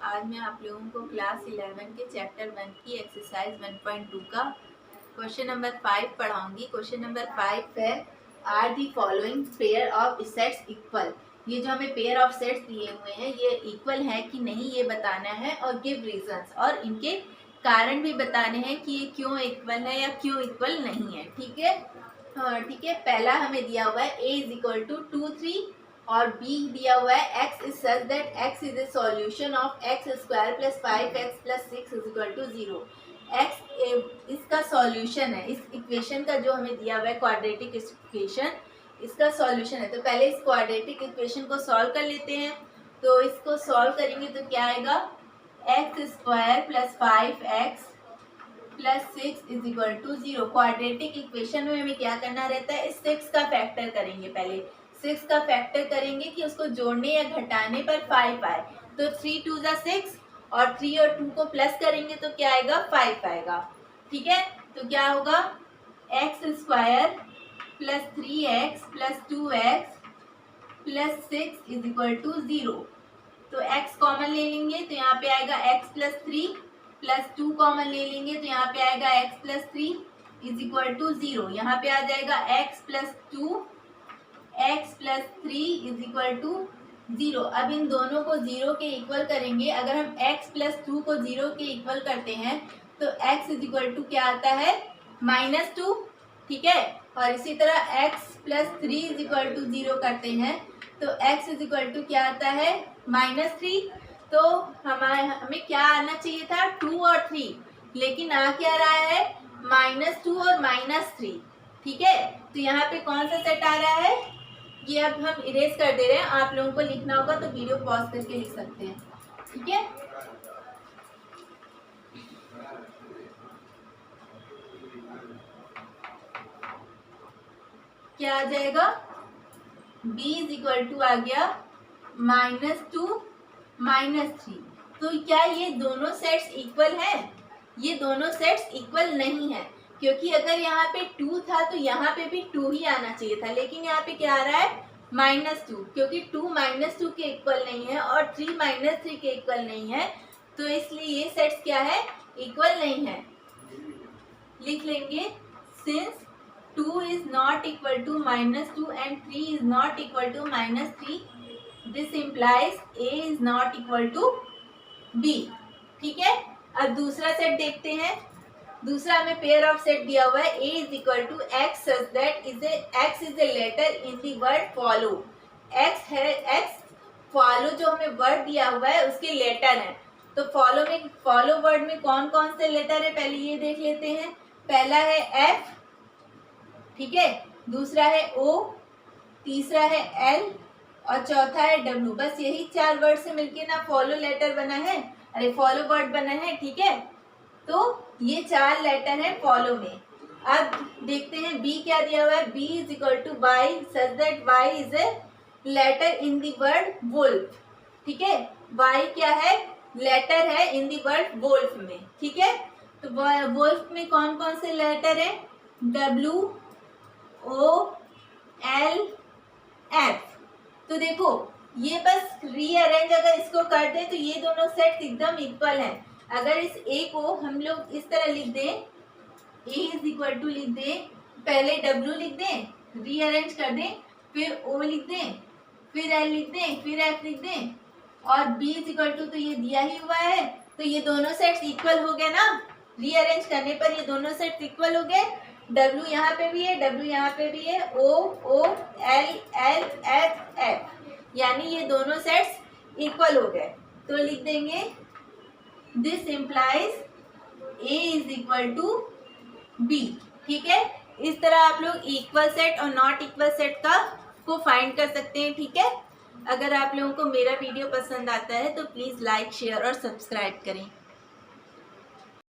आज मैं आप लोगों को क्लास 11 के चैप्टर 1 की एक्सरसाइज 1.2 का क्वेश्चन नंबर 5 पढ़ाऊंगी। क्वेश्चन नंबर 5 है, are the following pair of sets equal. ये जो हमें पेयर ऑफ सेट्स दिए हुए हैं ये इक्वल है कि नहीं ये बताना है, और गिव रीजंस, और इनके कारण भी बताने हैं कि ये क्यों इक्वल है या क्यों इक्वल नहीं है। ठीक है, ठीक है। पहला हमें दिया हुआ है a इज इक्वल टू 2 3 और b दिया हुआ है x is such that x is a solution of x square plus 5x plus 6 is equal to 0। x इसका सॉल्यूशन है, इस इक्वेशन का जो हमें दिया हुआ है क्वाड्रेटिक इक्वेशन, इसका सॉल्यूशन है। तो पहले इस क्वाड्रेटिक इक्वेशन को सॉल्व कर लेते हैं। तो इसको सॉल्व करेंगे तो क्या आएगा, x square plus 5x plus 6 is equal to 0। Quadratic equation में हमें क्या करना रहता है, 6 का फैक्टर करेंगे। पहले 6 का फैक्टर करेंगे कि उसको जोड़ने या घटाने पर 5 आए। तो 3 2 ज़ा 6 और 3 और 2 को प्लस करेंगे तो क्या आएगा, 5 आएगा। ठीक है, तो क्या होगा, x square plus 3x plus 2x plus 6 is equal to 0। तो x कॉमन ले लेंगे तो यहाँ पे आएगा x प्लस 3 प्लस 2 कॉमन ले लेंगे तो यहाँ पे आएगा x plus 3 is equal to 0। यहाँ पे आ जाएगा x plus 2 x plus 3 is equal to 0। अब इन दोनों को 0 के इक्वल करेंगे। अगर हम x प्लस 2 को 0 के इक्वल करते हैं तो x इज इक्वल टू क्या आता है, -2। ठीक है, और इसी तरह x plus 3 is equal to 0 करते हैं तो x इज इक्वल टू क्या आता है, -3। तो हमें क्या आना चाहिए था, 2 और 3, लेकिन आ क्या रहा है, -2 और -3। ठीक है, तो यहाँ पे कौन सा सेट आ रहा है, ये अब हम इरेज कर दे रहे हैं। आप लोगों को लिखना होगा तो वीडियो पॉज करके लिख सकते हैं। ठीक है, क्या आ जाएगा, b इज इक्वल टू आ गया -2 -3। तो क्या ये दोनों सेट्स इक्वल हैं, ये दोनों सेट्स इक्वल नहीं है, क्योंकि अगर यहाँ पे 2 था तो यहाँ पे भी 2 ही आना चाहिए था, लेकिन यहाँ पे क्या आ रहा है, -2, क्योंकि 2 -2 के इक्वल नहीं है और 3 -3 के इक्वल नहीं है, तो इसलिए ये सेट्स क्या है, इक्वल नहीं है। लिख लेंगे, since 2 is not equal to -2 and 3 is not equal to -3, this implies a is not equal to b। ठीक है, अब दूसरा सेट देखते हैं। दूसरा हमें पेयर ऑफ सेट दिया हुआ है, a is equal to x such that x is a letter in the word follow. x है, x फॉलो जो हमें वर्ड दिया हुआ है उसके लेटर हैं। तो फॉलो वर्ड में कौन कौन से लेटर है, पहले ये देख लेते हैं। पहला है f, ठीक है, दूसरा है o, तीसरा है l और चौथा है w। बस यही 4 वर्ड से मिलके ना फॉलो लेटर बना है, अरे फॉलो वर्ड बना है। ठीक है, तो ये 4 लेटर है फॉलो में। अब देखते हैं b क्या दिया हुआ है, b is equal to y such that y is a letter in the word wolf. ठीक है, y क्या है, लेटर है इन दी वर्ड वुल्फ में। ठीक है, तो वुल्फ में कौन कौन से लेटर है, w o l f। तो देखो ये बस रीअरेंज अगर इसको कर दे तो ये दोनों सेट्स एकदम इक्वल हैं। अगर इस a को हम लोग इस तरह लिख दें, a इज इक्वल टू लिख दें, पहले w लिख दें, रीअरेंज कर दें, फिर o लिख दें, फिर l लिख दें, फिर f लिख दें, और b इज इक्वल टू तो ये दिया ही हुआ है, तो ये दोनों सेट्स इक्वल हो गए ना। रीअरेंज करने पर ये दोनों सेट्स इक्वल हो गए। w यहाँ पे भी है, w यहाँ पे भी है, o o l l f f, यानी ये दोनों सेट्स इक्वल हो गए। तो लिख देंगे, this implies a is equal to b। ठीक है, इस तरह आप लोग इक्वल सेट और नॉट इक्वल सेट को फाइंड कर सकते हैं। ठीक है, अगर आप लोगों को मेरा वीडियो पसंद आता है तो प्लीज़ लाइक, शेयर और सब्सक्राइब करें।